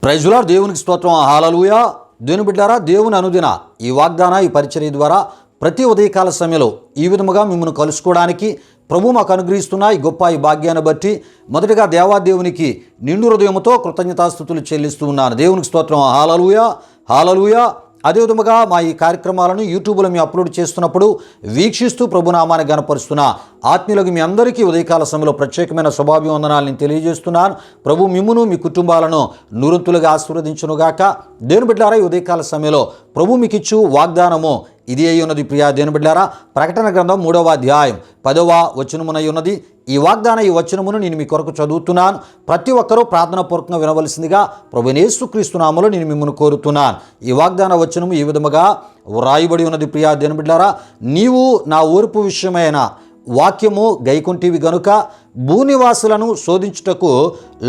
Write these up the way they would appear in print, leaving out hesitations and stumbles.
Praise the lord. దేవునికి స్తోత్రం. హల్లెలూయా. దేవుని బిడ్డారా, దేవుని అనుదిన ఈ వాగ్దాన ఈ పరిచర్య ద్వారా ప్రతి ఉదయకాల సమయంలో ఈ విధముగా మిమ్మల్ని కలుసుకోవడానికి ప్రభు మాకు అనుగ్రహిస్తున్న ఈ గొప్ప ఈ భాగ్యాన్ని బట్టి మొదటగా దేవాదేవునికి నిండు హృదయంతో కృతజ్ఞతాస్తుతులు చెల్లిస్తూ ఉన్నాను. దేవునికి స్తోత్రం. హల్లెలూయా, హల్లెలూయా. అదే విధముగా మా ఈ కార్యక్రమాలను యూట్యూబ్లో మేము అప్లోడ్ చేస్తున్నప్పుడు వీక్షిస్తూ ప్రభునామాన్ని గణపరుస్తున్న ఆత్మీయులకు మీ అందరికీ ఉదయకాల సమయంలో ప్రత్యేకమైన శుభాభివందనాలను తెలియజేస్తున్నాను. ప్రభు మిమ్మును మీ కుటుంబాలను నూరంతులుగా ఆశీర్వదించునుగాక. దేవుని బిడ్డారా, ఈ ఉదయకాల సమయంలో ప్రభు మీకు ఇచ్చు వాగ్దానము ఇది అయి ఉన్నది. ప్రియా దేవుని బిడ్డారా, ప్రకటన గ్రంథం 3వ అధ్యాయం 10వ వచనమునై ఉన్నది. ఈ వచనమును నేను మీ కొరకు చదువుతున్నాను. ప్రతి ఒక్కరూ ప్రార్థనాపూర్వకంగా వినవలసిందిగా ప్రభువైన యేసుక్రీస్తు నామములో నేను మిమ్మల్ని కోరుతున్నాను. ఈ వాగ్దాన వచనము ఈ విధముగా వ్రాయబడి ఉన్నది. ప్రియా దేవుని బిడ్డారా, నీవు నా ఓర్పు విషయమైన వాక్యము గైకొంటివి గనుక భూనివాసులను శోధించుటకు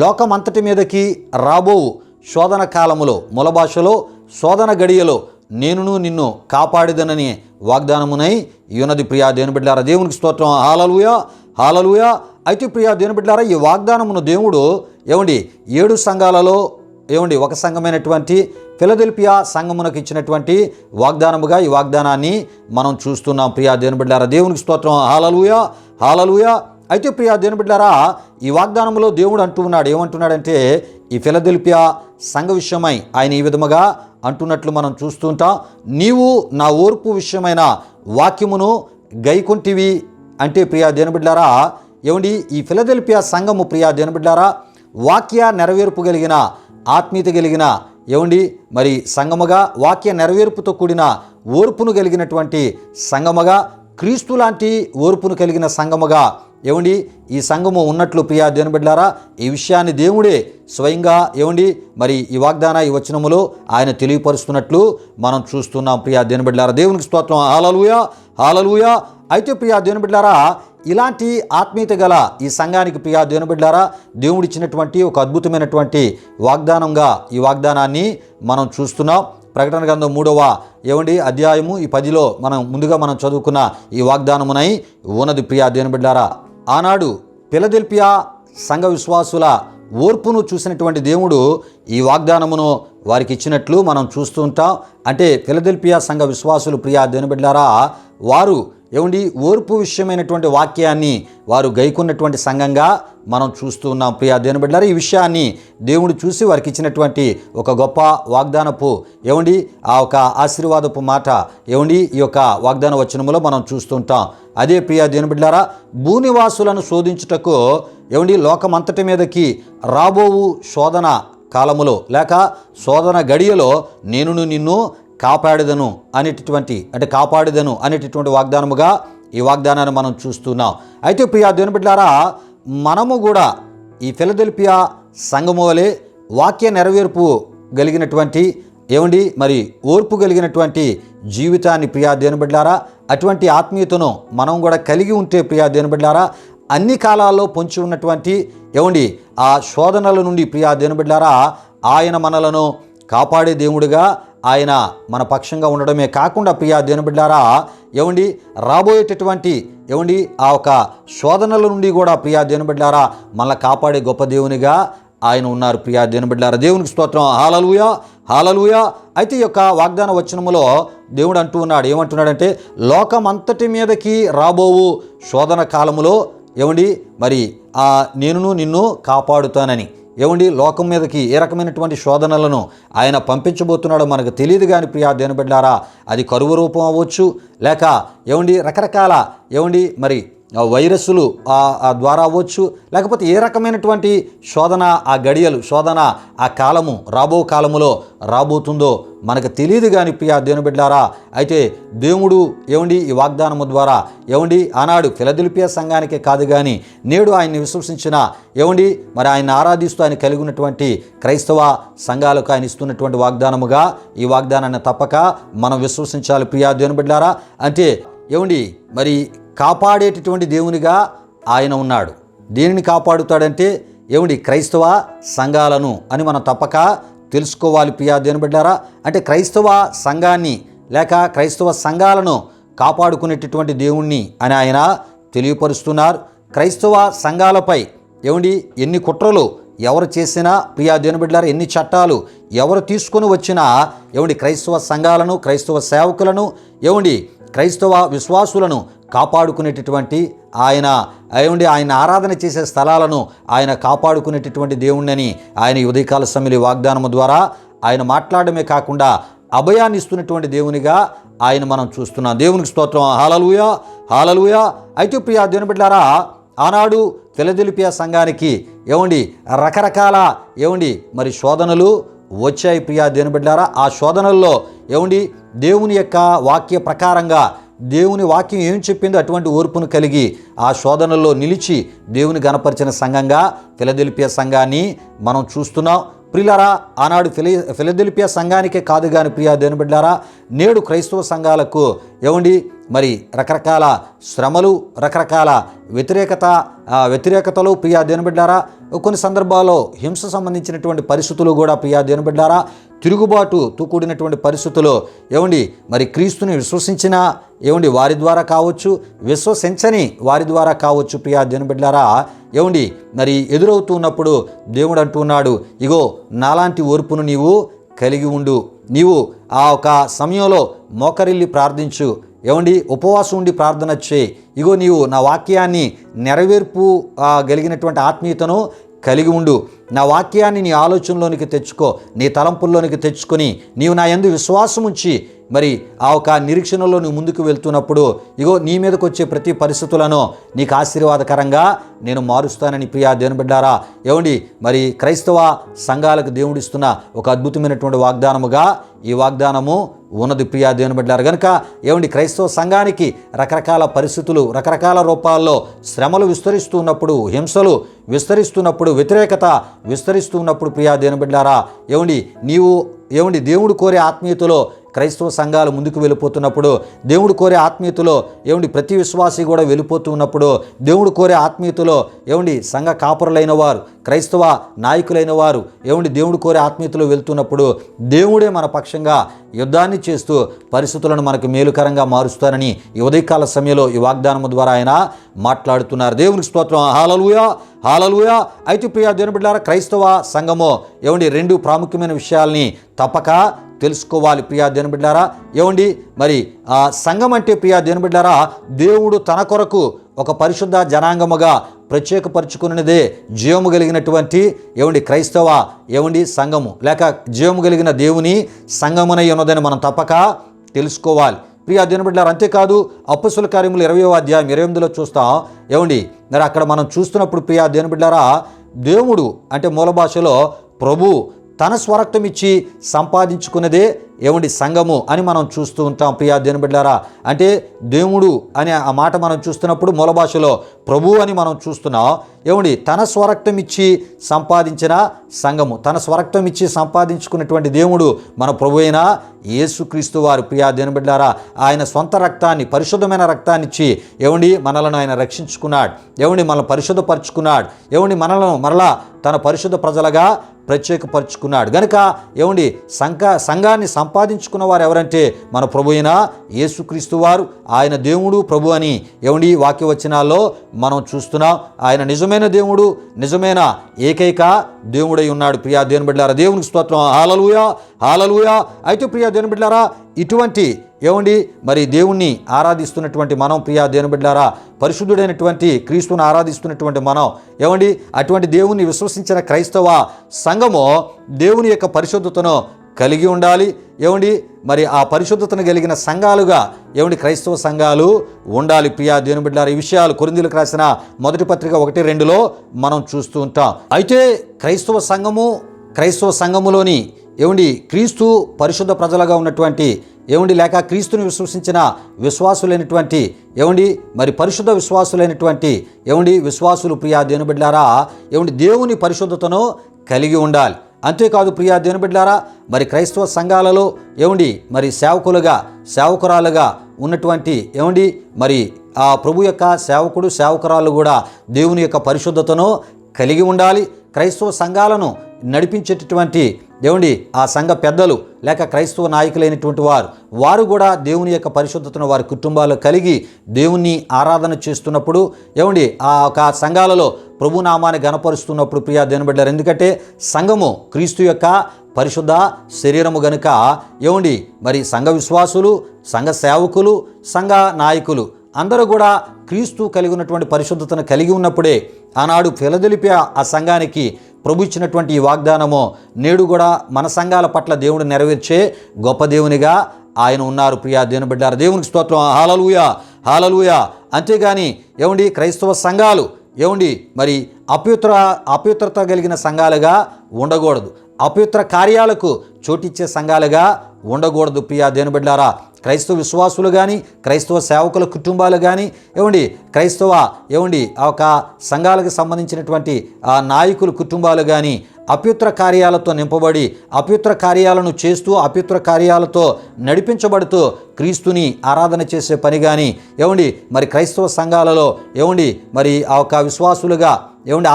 లోకమంతటి మీదకి రాబోవు శోధన కాలములో, మూల భాషలో శోధన గడియలో నేనును నిన్ను కాపాడిదనని వాగ్దానమునై యున్నది. ప్రియా దేవుని బిడ్డారా, దేవునికి స్తోత్రం. హల్లెలూయా, హల్లెలూయా. అయితే ప్రియా దేవుని బిడ్డారా, ఈ వాగ్దానమును దేవుడు 7 సంఘాలలో ఒక సంఘమైనటువంటి ఫిలదెల్ఫియా సంఘమునకు ఇచ్చినటువంటి వాగ్దానముగా ఈ వాగ్దానాన్ని మనం చూస్తున్నాం. ప్రియా దేవుని బిడ్డారా, దేవునికి స్తోత్రం. హల్లెలూయా, హల్లెలూయా. అయితే ప్రియా దేవుని బిడ్డారా, ఈ వాగ్దానంలో దేవుడు అంటూ ఉన్నాడు. ఏమంటున్నాడంటే, ఈ ఫిలదెల్ఫియా సంఘ విషయమై ఆయన ఈ విధముగా అంటున్నట్లు మనం చూస్తుంటాం. నీవు నా ఓర్పు విషయమైన వాక్యమును గైకొంటివి అంటే ప్రియా దేవుని బిడ్డారా, ఈ ఫిలదెల్ఫియా సంఘము ప్రియా దేవుని బిడ్డారా వాక్య నెరవేర్పు కలిగిన ఆత్మీయత కలిగిన మరి సంఘముగా, వాక్య నెరవేర్పుతో కూడిన ఓర్పును కలిగినటువంటి సంఘముగా, క్రీస్తు లాంటి ఓర్పును కలిగిన సంఘముగా ఈ సంఘము ఉన్నట్లు ప్రియా దేవుని బిడ్డారా, ఈ విషయాన్ని దేవుడే స్వయంగా మరి ఈ వాగ్దాన ఈ వచనములో ఆయన తెలియపరుస్తున్నట్లు మనం చూస్తున్నాం. ప్రియా దేవుని బిడ్డారా, దేవునికి స్తోత్రం. హల్లెలూయా, హల్లెలూయా. అయితే ప్రియా దేవుని బిడ్డారా, ఇలాంటి ఆత్మీయత గల ఈ సంఘానికి ప్రియా దేవుని బిడ్డారా దేవుడిచ్చినటువంటి ఒక అద్భుతమైనటువంటి వాగ్దానంగా ఈ వాగ్దానాన్ని మనం చూస్తున్నాం. ప్రకటన గ్రంథం 3వ అధ్యాయము ఈ 10లో ముందుగా మనం చదువుకున్న ఈ వాగ్దానమునై ఉన్నది. ప్రియా దేవుని బిడ్డారా, ఆనాడు ఫిలదెల్ఫియా సంఘ విశ్వాసుల ఓర్పును చూసినటువంటి దేవుడు ఈ వాగ్దానమును వారికి ఇచ్చినట్లు మనం చూస్తూ ఉంటాం. అంటే ఫిలదెల్ఫియా సంఘ విశ్వాసులు ప్రియా దేవుని బిడ్డారా, వారు ఓర్పు విషయమైనటువంటి వాక్యాన్ని వారు గైకున్నటువంటి సంఘంగా మనం చూస్తూ ఉన్నాం. ప్రియా దేవుని బిడ్డలారా, ఈ విషయాన్ని దేవుడు చూసి వారికి ఇచ్చినటువంటి ఒక గొప్ప వాగ్దానపు ఆ ఒక ఆశీర్వాదపు మాట ఈ యొక్క వాగ్దాన వచనములో మనం చూస్తుంటాం. అదే ప్రియా దేవుని బిడ్డలారా, భూనివాసులను శోధించుటకు లోకమంతటి మీదకి రాబోవు శోధన కాలములో లేక శోధన గడియలో నేనును నిన్ను కాపాడేదను అనేటటువంటి వాగ్దానముగా ఈ వాగ్దానాన్ని మనం చూస్తున్నాం. అయితే ప్రియా దేవుని బిడ్డలారా, మనము కూడా ఈ ఫిలదెల్ఫియా సంఘము వలె వాక్య నెరవేర్పు కలిగినటువంటి మరి ఓర్పు కలిగినటువంటి జీవితాన్ని ప్రియా దేవుని బిడ్డలారా, అటువంటి ఆత్మీయతను మనం కూడా కలిగి ఉంటే ప్రియా దేవుని బిడ్డలారా, అన్ని కాలాల్లో పొంచి ఉన్నటువంటి ఆ శోధనల నుండి ప్రియా దేవుని బిడ్డలారా ఆయన మనలను కాపాడే దేవుడిగా ఆయన మన పక్షంగా ఉండడమే కాకుండా ప్రియా దేవుని బిడ్డలారా రాబోయేటటువంటి ఆ ఒక శోధనల నుండి కూడా ప్రియా దేవుని బిడ్డలారా మనల్ని కాపాడే గొప్ప దేవునిగా ఆయన ఉన్నారు. ప్రియా దేవుని బిడ్డలారా, దేవునికి స్తోత్రం. హల్లెలూయా, హల్లెలూయా. అయితే ఈ యొక్క వాగ్దాన వచనములో దేవుడు అంటూ ఉన్నాడు. ఏమంటున్నాడంటే, లోకమంతటి మీదకి రాబోవు శోధన కాలములో మరి నేనును నిన్ను కాపాడుతానని లోకం మీదకి ఏ రకమైనటువంటి శోధనలను ఆయన పంపించబోతున్నాడో మనకు తెలియదు. కానీ ప్రియా దేవుని బిడ్డలారా, అది కరువు రూపం అవ్వచ్చు, లేక రకరకాల మరి వైరస్సులు ద్వారా అవ్వచ్చు, లేకపోతే ఏ రకమైనటువంటి శోధన ఆ గడియలు శోధన ఆ కాలము రాబో కాలములో రాబోతుందో మనకు తెలియదు. కానీ ప్రియా దేవుని బిడ్డలారా, అయితే దేవుడు ఈ వాగ్దానము ద్వారా ఆనాడు ఫిలదెల్ఫియా సంఘానికే కాదు కానీ నేడు ఆయన్ని విశ్వసించిన మరి ఆయన ఆరాధిస్తూ ఆయన కలిగి ఉన్నటువంటి క్రైస్తవ సంఘాలకు ఆయన ఇస్తున్నటువంటి వాగ్దానముగా ఈ వాగ్దానాన్ని తప్పక మనం విశ్వసించాలి. ప్రియా దేవుని బిడ్డలారా, అంటే మరి కాపాడేటటువంటి దేవునిగా ఆయన ఉన్నాడు. దేనిని కాపాడుతాడంటే క్రైస్తవ సంఘాలను అని మనం తప్పక తెలుసుకోవాలి. ప్రియా దేవుని బిడ్డలారా, అంటే క్రైస్తవ సంఘాన్ని లేక క్రైస్తవ సంఘాలను కాపాడుకునేటటువంటి దేవుణ్ణి అని ఆయన తెలియపరుస్తున్నారు. క్రైస్తవ సంఘాలపై ఎన్ని కుట్రలు ఎవరు చేసినా ప్రియా దేవుని బిడ్డలారా, ఎన్ని చట్టాలు ఎవరు తీసుకొని వచ్చినా క్రైస్తవ సంఘాలను, క్రైస్తవ సేవకులను, క్రైస్తవ విశ్వాసులను కాపాడుకునేటటువంటి ఆయన ఆరాధన చేసే స్థలాలను ఆయన కాపాడుకునేటటువంటి దేవుణ్ణని ఆయన ఉదయకాల సమయంలో వాగ్దానము ద్వారా ఆయన మాట్లాడమే కాకుండా అభయాన్ని ఇస్తున్నటువంటి దేవునిగా ఆయన మనం చూస్తున్నాం. దేవునికి స్తోత్రం. హల్లెలూయా, హల్లెలూయా. అయితే ప్రియా దేవుని బిడ్డలారా, ఆనాడు ఫిలదెల్ఫియా సంఘానికి రకరకాల మరి శోధనలు వచ్చాయి ప్రియా దేవుని బిడ్డలారా. ఆ శోధనల్లో దేవుని యొక్క వాక్య ప్రకారంగా దేవుని వాక్యం ఏం చెప్పిందో అటువంటి ఓర్పును కలిగి ఆ శోధనల్లో నిలిచి దేవుని గణపరిచిన సంఘంగా ఫిలదెల్ఫియా సంఘాన్ని మనం చూస్తున్నాం. ప్రియులారా, ఆనాడు ఫిలదెల్ఫియా సంఘానికే కాదు కానీ ప్రియా దేవుని బిడ్డలారా, నేడు క్రైస్తవ సంఘాలకు మరి రకరకాల శ్రమలు, రకరకాల వ్యతిరేకతలు ప్రియా దేవుని బిడ్డలారా, కొన్ని సందర్భాల్లో హింస సంబంధించినటువంటి పరిస్థితులు కూడా ప్రియా దేవుని బిడ్డలారా, తిరుగుబాటుతో కూడినటువంటి పరిస్థితులు మరి క్రీస్తుని విశ్వసించిన వారి ద్వారా కావచ్చు, విశ్వసించని వారి ద్వారా కావచ్చు ప్రియా దేవుని బిడ్డలారా, మరి ఎదురవుతూ ఉన్నప్పుడు దేవుడు అంటున్నాడు, ఇగో నాలాంటి ఓర్పును నీవు కలిగి ఉండు, నీవు ఆ ఒక సమయంలో మోకరిల్లి ప్రార్థించు, ఉపవాసం ఉండి ప్రార్థన చేయి, ఇగో నీవు నా వాక్యాన్ని నెరవేర్పు గలిగినటువంటి ఆత్మీయతను కలిగి ఉండు, నా వాక్యాన్ని నీ ఆలోచనలోనికి తెచ్చుకో, నీ తలంపుల్లోనికి తెచ్చుకొని నీవు నా యందు విశ్వాసం ఉంచి మరి ఆ ఒక నిరీక్షణలో నువ్వు ముందుకు వెళ్తున్నప్పుడు ఇగో నీ మీదకి వచ్చే ప్రతి పరిస్థితులను నీకు ఆశీర్వాదకరంగా నేను మారుస్తానని ప్రియా దేవుని బిడ్డారా, మరి క్రైస్తవ సంఘాలకు దేవుడిస్తున్న ఒక అద్భుతమైనటువంటి వాగ్దానముగా ఈ వాగ్దానము ఉన్నది ప్రియా దేవుని బిడ్డారు. కనుక క్రైస్తవ సంఘానికి రకరకాల పరిస్థితులు, రకరకాల రూపాల్లో శ్రమలు విస్తరిస్తూ ఉన్నప్పుడు, హింసలు విస్తరిస్తున్నప్పుడు, వ్యతిరేకత విస్తరిస్తూ ఉన్నప్పుడు ప్రియా దేవుని బిడ్డారా, నీవు దేవుడు కోరే ఆత్మీయతలో క్రైస్తవ సంఘాలు ముందుకు వెళ్ళిపోతున్నప్పుడు, దేవుడు కోరే ఆత్మీయతలో ప్రతి విశ్వాసి కూడా వెళ్ళిపోతూ ఉన్నప్పుడు, దేవుడు కోరే ఆత్మీయతలో సంఘ కాపురులైన వారు, క్రైస్తవ నాయకులైన వారు దేవుడు కోరే ఆత్మీయతలో వెళ్తున్నప్పుడు దేవుడే మన పక్షంగా యుద్ధాన్ని చేస్తూ పరిస్థితులను మనకు మేలుకరంగా మారుస్తారని ఈ ఉదయకాల సమయంలో ఈ వాగ్దానము ద్వారా ఆయన మాట్లాడుతున్నారు. దేవునికి స్తోత్రం. హల్లెలూయా, హల్లెలూయా. అయితే ప్రియా దేవుని బిడ్డలారా, క్రైస్తవ సంఘము రెండు ప్రాముఖ్యమైన విషయాల్ని తప్పక తెలుసుకోవాలి ప్రియా దేవుని బిడ్డలారా. మరి ఆ సంఘం అంటే ప్రియా దేవుని బిడ్డలారా, దేవుడు తన కొరకు ఒక పరిశుద్ధ జనాంగముగా ప్రత్యేకపరుచుకున్నదే జీవము కలిగినటువంటి క్రైస్తవ సంఘము, లేక జీవము కలిగిన దేవుని సంఘమునై ఉన్నదని మనం తప్పక తెలుసుకోవాలి ప్రియా దేవుని బిడ్డలారా. అంతేకాదు అపొస్తలుల కార్యములు 20వ అధ్యాయం 28లో చూస్తాం. మరి అక్కడ మనం చూస్తున్నప్పుడు ప్రియా దేవుని బిడ్డలారా, దేవుడు అంటే మూల భాషలో ప్రభు తన స్వరక్తం ఇచ్చి సంపాదించుకున్నదే సంఘము అని మనం చూస్తూ ఉంటాం ప్రియా దేవుని బిడ్డలారా. అంటే దేవుడు అనే ఆ మాట మనం చూస్తున్నప్పుడు మూల భాషలో ప్రభు అని మనం చూస్తున్నాం. తన స్వరక్తం ఇచ్చి సంపాదించిన సంఘము, తన స్వరక్తం ఇచ్చి సంపాదించుకున్నటువంటి దేవుడు మన ప్రభు అయిన యేసుక్రీస్తు వారు ప్రియా దేవుని బిడ్డలారా. ఆయన సొంత రక్తాన్ని, పరిశుద్ధమైన రక్తాన్ని ఇచ్చి మనలను ఆయన రక్షించుకున్నాడు, మనల్ని పరిశుద్ధపరుచుకున్నాడు, మనలను మరలా తన పరిశుద్ధ ప్రజలుగా ప్రత్యేకపరుచుకున్నాడు. గనుక సంఘాన్ని సంపాదించుకున్న వారు ఎవరంటే మన ప్రభు అయిన యేసుక్రీస్తు వారు. ఆయన దేవుడు ప్రభు అని వాక్యవచనాల్లో మనం చూస్తున్నాం. ఆయన నిజమైన దేవుడు, నిజమైన ఏకైక దేవుడై ఉన్నాడు ప్రియా దేవుని బిడ్డలారా. దేవునికి స్తోత్రం. హల్లెలూయా, హల్లెలూయా. అయితే ప్రియా దేవుని బిడ్డలారా, ఇటువంటి మరి దేవుణ్ణి ఆరాధిస్తున్నటువంటి మనం ప్రియా దేవుని బిడ్డలారా, పరిశుద్ధుడైనటువంటి క్రీస్తుని ఆరాధిస్తున్నటువంటి మనం అటువంటి దేవుణ్ణి విశ్వసించిన క్రైస్తవ సంఘము దేవుని యొక్క పరిశుద్ధతను కలిగి ఉండాలి. మరి ఆ పరిశుద్ధతను కలిగిన సంఘాలుగా క్రైస్తవ సంఘాలు ఉండాలి ప్రియా దేవుని బిడ్డలారా. ఈ విషయాలు కొరింథీయులకు రాసిన మొదటి పత్రిక 1-2లో మనం చూస్తూ ఉంటాం. అయితే క్రైస్తవ సంఘములోని క్రీస్తు పరిశుద్ధ ప్రజలుగా ఉన్నటువంటి లేక క్రీస్తుని విశ్వసించిన విశ్వాసులైనటువంటి మరి పరిశుద్ధ విశ్వాసులైనటువంటి విశ్వాసులు ప్రియా దేవుని బిడ్డలారా, దేవుని పరిశుద్ధతను కలిగి ఉండాలి. అంతేకాదు ప్రియా దేవుని బిడ్డలారా, మరి క్రైస్తవ సంఘాలలో మరి సేవకురాలుగా ఉన్నటువంటి మరి ఆ ప్రభు యొక్క సేవకుడు సేవకురాలు కూడా దేవుని యొక్క పరిశుద్ధతను కలిగి ఉండాలి. క్రైస్తవ సంఘాలను నడిపించేటటువంటి ఆ సంఘ పెద్దలు లేక క్రైస్తవ నాయకులైనటువంటి వారు కూడా దేవుని యొక్క పరిశుద్ధతను వారి కుటుంబాలు కలిగి దేవుణ్ణి ఆరాధన చేస్తున్నప్పుడు ఆ సంఘాలలో ప్రభు నామాన్ని గణపరుస్తున్నప్పుడు ప్రియా దేవుని బిడ్డలారా, ఎందుకంటే సంఘము క్రీస్తు యొక్క పరిశుద్ధ శరీరము గనుక ఏమండి మరి సంఘ విశ్వాసులు, సంఘ సేవకులు, సంఘ నాయకులు అందరూ కూడా క్రీస్తు కలిగి ఉన్నటువంటి పరిశుద్ధతను కలిగి ఉన్నప్పుడే ఆనాడు ఫిలదెల్ఫియా ఆ సంఘానికి ప్రభు ఇచ్చినటువంటి ఈ వాగ్దానము నేడు కూడా మన సంఘాల పట్ల దేవుడు నెరవేర్చే గొప్ప దేవునిగా ఆయన ఉన్నారు. ప్రియా దేవుని బిడ్డారు, దేవునికి స్తోత్రం. హల్లెలూయా, హల్లెలూయా. అంతేగాని ఏమండి క్రైస్తవ సంఘాలు ఏమండి మరి అపవిత్రత కలిగిన సంఘాలుగా ఉండకూడదు, అపవిత్ర కార్యాలకు చోటిచ్చే సంఘాలుగా ఉండకూడదు. ప్రియా దేవుని బిడ్డారా, క్రైస్తవ విశ్వాసులు కానీ, క్రైస్తవ సేవకుల కుటుంబాలు కానీ ఏమండి ఆ ఒక సంఘాలకు సంబంధించినటువంటి ఆ నాయకుల కుటుంబాలు కానీ అపవిత్ర కార్యాలతో నింపబడి అపవిత్ర కార్యాలను చేస్తూ అపవిత్ర కార్యాలతో నడిపించబడుతూ క్రీస్తుని ఆరాధన చేసే పని కానీ ఏమండి మరి క్రైస్తవ సంఘాలలో ఏమండి మరి ఆ ఒక విశ్వాసులుగా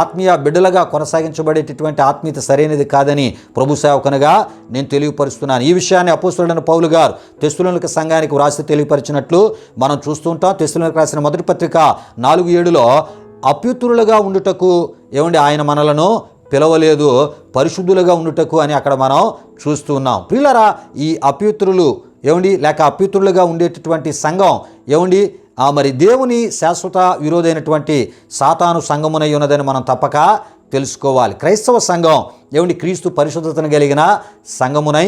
ఆత్మీయ బిడ్డలుగా కొనసాగించబడేటటువంటి ఆత్మీయత సరైనది కాదని ప్రభు సేవకునిగా నేను తెలియపరుస్తున్నాను. ఈ విషయాన్ని అపోస్తలుడైన పౌలు గారు తెస్సలోనిక సంఘానికి వ్రాసి తెలియపరిచినట్లు మనం చూస్తూ ఉంటాం. తెస్సలోనిక రాసిన మొదటి పత్రిక 4:7 అపవిత్రులుగా ఉండుటకు ఆయన మనలను పిలవలేదు, పరిశుద్ధులుగా ఉండుటకు అని అక్కడ మనం చూస్తూ ఉన్నాం. ప్రియులారా, ఈ అపవిత్రులు లేక అపవిత్రులుగా ఉండేటటువంటి సంఘం మరి దేవుని శాశ్వత విరోధైనటువంటి సాతాను సంఘమునై ఉన్నదని మనం తప్పక తెలుసుకోవాలి. క్రైస్తవ సంఘం క్రీస్తు పరిశుద్ధతను కలిగిన సంఘమునై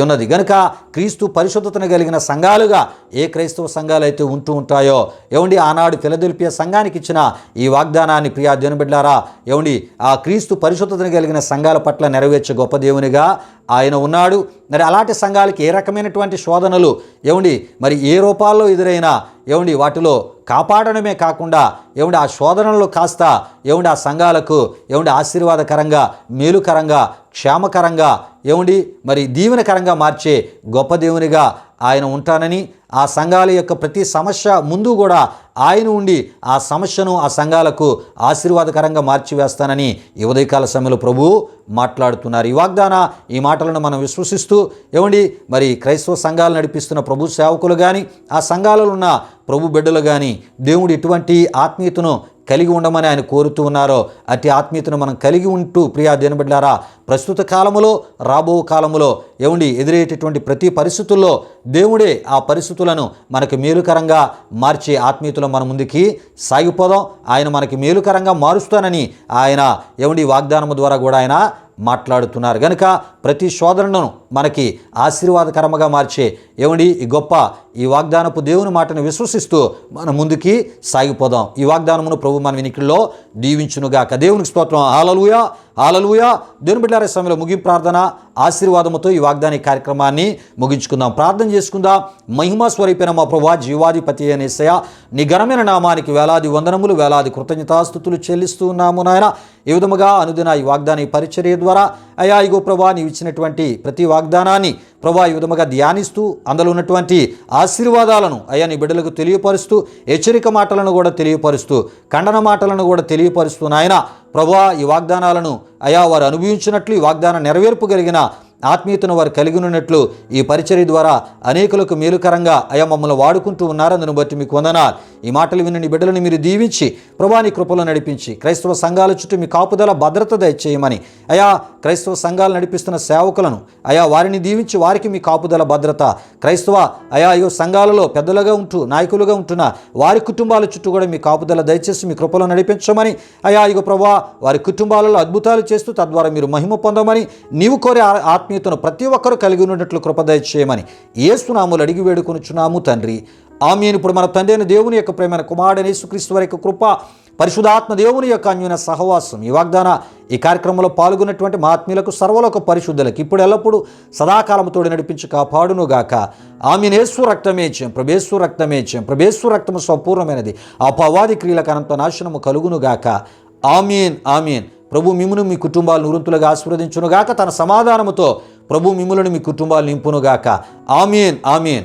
ఉన్నది గనుక క్రీస్తు పరిశుద్ధతను కలిగిన సంఘాలుగా ఏ క్రైస్తవ సంఘాలు అయితే ఉంటూ ఉంటాయో ఆనాడు ఫిలదెల్ఫియా సంఘానికి ఇచ్చిన ఈ వాగ్దానాన్ని ప్రియా దేవుని బిడ్డలారా ఆ క్రీస్తు పరిశుద్ధతను కలిగిన సంఘాల పట్ల నెరవేర్చే గొప్ప దేవునిగా ఆయన ఉన్నాడు. మరి అలాంటి సంఘాలకి ఏ రకమైనటువంటి శోధనలు మరి ఏ రూపాల్లో ఎదురైనా వాటిలో కాపాడడమే కాకుండా ఆ శోధనలు కాస్త ఆ సంఘాలకు ఆశీర్వాదకరంగా, మేలుకరంగా, క్షేమకరంగా మరి దీవెనకరంగా మార్చే గొప్ప దేవునిగా ఆయన ఉంటానని, ఆ సంఘాల యొక్క ప్రతి సమస్య ముందు కూడా ఆయన ఉండి ఆ సమస్యను ఆ సంఘాలకు ఆశీర్వాదకరంగా మార్చివేస్తానని ఈ ఉదయకాల సమయంలో ప్రభు మాట్లాడుతున్నారు. ఈ మాటలను మనం విశ్వసిస్తూ మరి క్రైస్తవ సంఘాలు నడిపిస్తున్న ప్రభు సేవకులు కానీ, ఆ సంఘాలలో ఉన్న ప్రభు బిడ్డలు కానీ దేవుడు ఎటువంటి ఆత్మీయతను కలిగి ఉండమని ఆయన కోరుతూ ఉన్నారో అట్టి ఆత్మీయతను మనం కలిగి ఉంటూ ప్రియా దేవుని బిడ్డలారా ప్రస్తుత కాలములో, రాబో కాలములో ఎదురయ్యేటటువంటి ప్రతి పరిస్థితుల్లో దేవుడే ఆ పరిస్థితులను మనకి మేలుకరంగా మార్చే ఆత్మీయతలో మన ముందుకి సాగిపోదాం. ఆయన మనకి మేలుకరంగా మారుస్తానని ఆయన వాగ్దానము ద్వారా కూడా ఆయన మాట్లాడుతున్నారు గనుక ప్రతి శోధనను మనకి ఆశీర్వాదకరంగా మార్చే ఈ వాగ్దానపు దేవుని మాటను విశ్వసిస్తూ మనం ముందుకి సాగిపోదాం. ఈ వాగ్దానమును ప్రభు మన వినికిడిలో దీవించునుగాక. దేవునికి స్తోత్రం. హల్లెలూయా, హల్లెలూయా. దేవుని బిడ్డలారా, సమయంలో ముగింపు ప్రార్థన ఆశీర్వాదముతో ఈ వాగ్దాన కార్యక్రమాన్ని ముగించుకుందాం. ప్రార్థన చేసుకుందాం. మహిమా స్వరూపైన మా ప్రభువా, జీవాధిపతి అయిన యేసయ్యా, నీ ఘనమైన నామానికి వేలాది వందనములు, వేలాది కృతజ్ఞతాస్తుతులు చెల్లిస్తూ ఉన్నాము నాయన. ఈ విధముగా అనుదిన ఈ వాగ్దాన పరిచర్య ద్వారా అయ్యా ఇగో ప్రభా నీవు ఇచ్చినటువంటి ప్రతి వాగ్దానాన్ని ప్రభా ఈ విధముగా ధ్యానిస్తూ అందులో ఉన్నటువంటి ఆశీర్వాదాలను అయ్యా నీ బిడ్డలకు తెలియపరుస్తూ, హెచ్చరిక మాటలను కూడా తెలియపరుస్తూ, ఖండన మాటలను కూడా తెలియపరుస్తూ నాయన ప్రభా ఈ వాగ్దానాలను అయ్యా వారు అనుభవించినట్లు ఈ వాగ్దాన నెరవేర్పు కలిగిన ఆత్మీయతను వారు కలిగి ఉన్నట్లు ఈ పరిచర్య ద్వారా అనేకులకు మేలుకరంగా అయా మమ్మల్ని వాడుకుంటూ ఉన్నారు. అందును బట్టి మీకు వందనాలు. ఈ మాటలు విన్న నీ బిడ్డలను మీరు దీవించి ప్రభా నీ కృపలో నడిపించి క్రైస్తవ సంఘాల చుట్టూ మీ కాపుదల భద్రత దయచేయమని అయా క్రైస్తవ సంఘాలు నడిపిస్తున్న సేవకులను అయా వారిని దీవించి వారికి మీ కాపుదల భద్రత క్రైస్తవ అయా సంఘాలలో పెద్దలుగా ఉంటూ నాయకులుగా ఉంటున్న వారి కుటుంబాల చుట్టూ కూడా మీ కాపుదల దయచేసి మీ కృపలో నడిపించమని అయా ప్రభా వారి కుటుంబాలలో అద్భుతాలు చేస్తూ తద్వారా మీరు మహిమ పొందమని నీవు కోరే ఆత్మీయతను ప్రతి ఒక్కరూ కలిగి ఉన్నట్లు కృప దయచేయమని యేసు నామములో అడిగి వేడుకొనుచున్నాము తండ్రి. ఆమేన్. ఇప్పుడు మన తండ్రి అయిన దేవుని యొక్క ప్రేమైన కుమారుడైన యేసుక్రీస్తు వారి యొక్క కృప, పరిశుద్ధాత్మ దేవుని యొక్క అన్యోన్య సహవాసం ఈ కార్యక్రమంలో పాల్గొన్నటువంటి మా ఆత్మీయులకు సర్వలోక పరిశుద్ధులకు ఇప్పుడు ఎల్లప్పుడూ సదాకాలముతోడు నడిపించి కాపాడునుగాక. ఆమేన్. యేసు రక్తమే జయం, ప్రభేశ్వర రక్తమే జయం, ప్రభేశ్వర రక్తము సంపూర్ణమైనది, అపవాది క్రియలకు అనంత నాశనము కలుగునుగాక. ఆమేన్, ఆమేన్. ప్రభు మిమ్మును మీ కుటుంబాలను నూరంతులుగా ఆశీర్వదించునుగాక. తన సమాధానముతో ప్రభు మిమ్ములను మీ కుటుంబాలు నింపునుగాక. ఆమేన్, ఆమేన్.